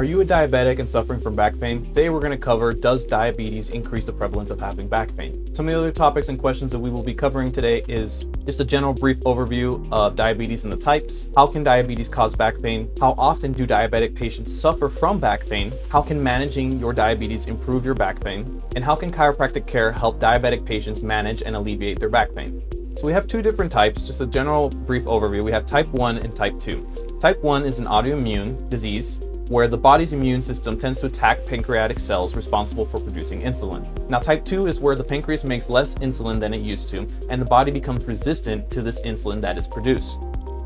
Are you a diabetic and suffering from back pain? Today we're going to cover, does diabetes increase the prevalence of having back pain? Some of the other topics and questions that we will be covering today is just a general brief overview of diabetes and the types. How can diabetes cause back pain? How often do diabetic patients suffer from back pain? How can managing your diabetes improve your back pain? And how can chiropractic care help diabetic patients manage and alleviate their back pain? So we have two different types, just a general brief overview. We have type 1 and type 2. Type 1 is an autoimmune disease where the body's immune system tends to attack pancreatic cells responsible for producing insulin. Now, type 2 is where the pancreas makes less insulin than it used to, and the body becomes resistant to this insulin that is produced.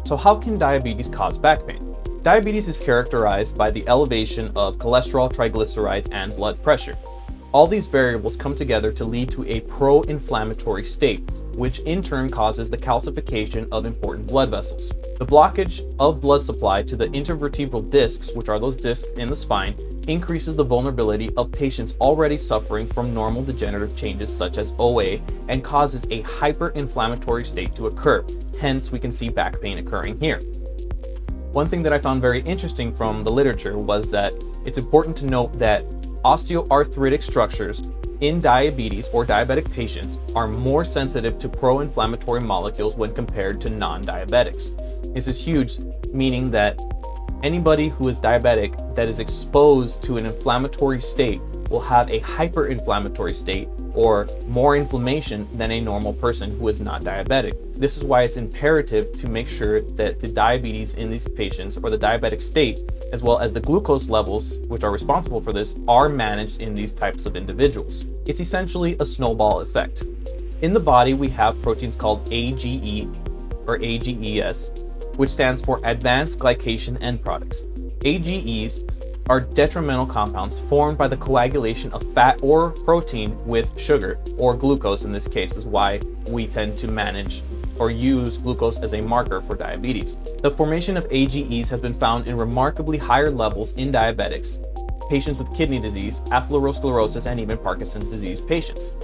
So how can diabetes cause back pain? Diabetes is characterized by the elevation of cholesterol, triglycerides, and blood pressure. All these variables come together to lead to a pro-inflammatory state, which in turn causes the calcification of important blood vessels. The blockage of blood supply to the intervertebral discs, which are those discs in the spine, increases the vulnerability of patients already suffering from normal degenerative changes such as OA and causes a hyperinflammatory state to occur. Hence, we can see back pain occurring here. One thing that I found very interesting from the literature was that it's important to note that osteoarthritic structures in diabetes or diabetic patients are more sensitive to pro-inflammatory molecules when compared to non-diabetics. This is huge, meaning that anybody who is diabetic that is exposed to an inflammatory state will have a hyperinflammatory state or more inflammation than a normal person who is not diabetic. This is why it's imperative to make sure that the diabetes in these patients or the diabetic state, as well as the glucose levels, which are responsible for this, are managed in these types of individuals. It's essentially a snowball effect. In the body, we have proteins called AGE or AGEs, which stands for Advanced Glycation End Products. AGEs are detrimental compounds formed by the coagulation of fat or protein with sugar, or glucose in this case is why we tend to manage or use glucose as a marker for diabetes. The formation of AGEs has been found in remarkably higher levels in diabetics, patients with kidney disease, atherosclerosis, and even Parkinson's disease patients.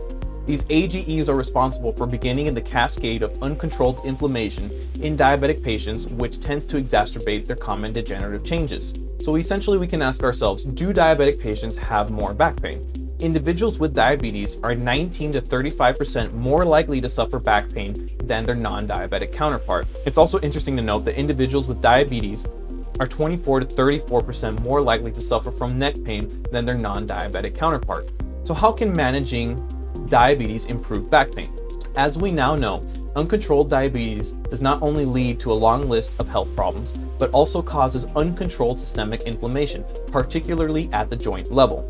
These AGEs are responsible for beginning in the cascade of uncontrolled inflammation in diabetic patients, which tends to exacerbate their common degenerative changes. So essentially we can ask ourselves, do diabetic patients have more back pain? Individuals with diabetes are 19 to 35% more likely to suffer back pain than their non-diabetic counterpart. It's also interesting to note that individuals with diabetes are 24 to 34% more likely to suffer from neck pain than their non-diabetic counterpart. So how can managing diabetes improve back pain? As we now know, uncontrolled diabetes does not only lead to a long list of health problems, but also causes uncontrolled systemic inflammation, particularly at the joint level.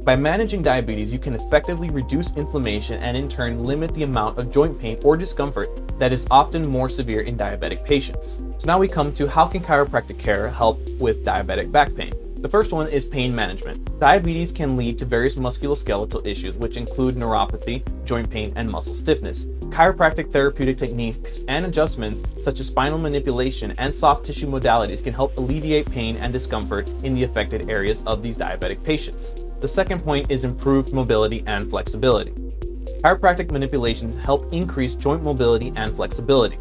By managing diabetes, you can effectively reduce inflammation and in turn limit the amount of joint pain or discomfort that is often more severe in diabetic patients. So now we come to how can chiropractic care help with diabetic back pain? The first one is pain management. Diabetes can lead to various musculoskeletal issues, which include neuropathy, joint pain, and muscle stiffness. Chiropractic therapeutic techniques and adjustments such as spinal manipulation and soft tissue modalities can help alleviate pain and discomfort in the affected areas of these diabetic patients. The second point is improved mobility and flexibility. Chiropractic manipulations help increase joint mobility and flexibility.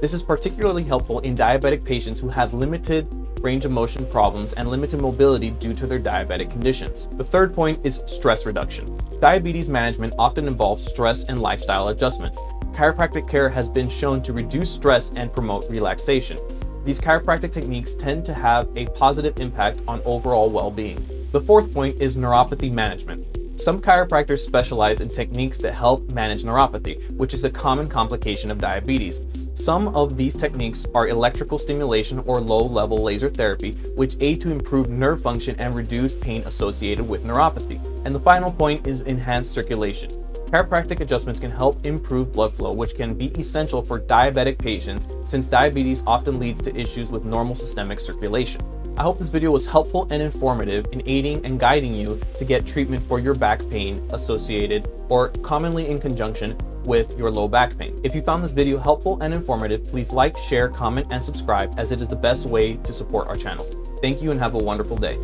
This is particularly helpful in diabetic patients who have limited range of motion problems and limited mobility due to their diabetic conditions. The third point is stress reduction. Diabetes management often involves stress and lifestyle adjustments. Chiropractic care has been shown to reduce stress and promote relaxation. These chiropractic techniques tend to have a positive impact on overall well-being. The fourth point is neuropathy management. Some chiropractors specialize in techniques that help manage neuropathy, which is a common complication of diabetes. Some of these techniques are electrical stimulation or low-level laser therapy, which aid to improve nerve function and reduce pain associated with neuropathy. And the final point is enhanced circulation. Chiropractic adjustments can help improve blood flow, which can be essential for diabetic patients since diabetes often leads to issues with normal systemic circulation. I hope this video was helpful and informative in aiding and guiding you to get treatment for your back pain associated or commonly in conjunction with your low back pain. If you found this video helpful and informative, please like, share, comment, and subscribe as it is the best way to support our channels. Thank you and have a wonderful day.